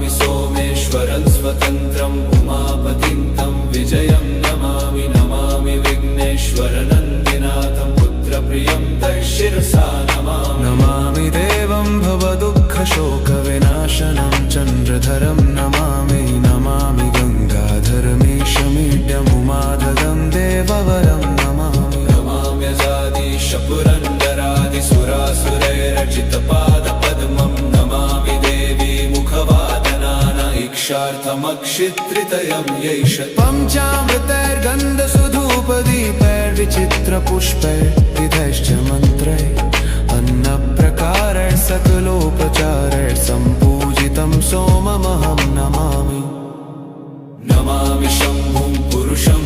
नमामि सोमेश्वरं स्वतन्त्रम् उमापतिं तं विजयं नमामि नमामि विघ्नेश्वरनन्दिनाथं पुत्रप्रियं तैशिरसा नमामि नमामि देवं भवदुःखशोकविनाशनं चन्द्रधरं नमामि नमामि गङ्गाधरमीशमीड्यमुमाधदं देववरं नमामि नमाम्यजादिशपुरन्दरादिसुरासुरैरचितपादपद्मं नमामि देवी मुखवादनान इक्षार्थमक्षित्रितयं यैष पञ्चामृतैर्गन्धसुधूपदीपैर्विचित्रपुष्पैर्विधैश्च मन्त्रैः अन्नप्रकारैः सकलोपचारैः सम्पूजितं सोममहं नमामि नमामि शम्भुं पुरुषं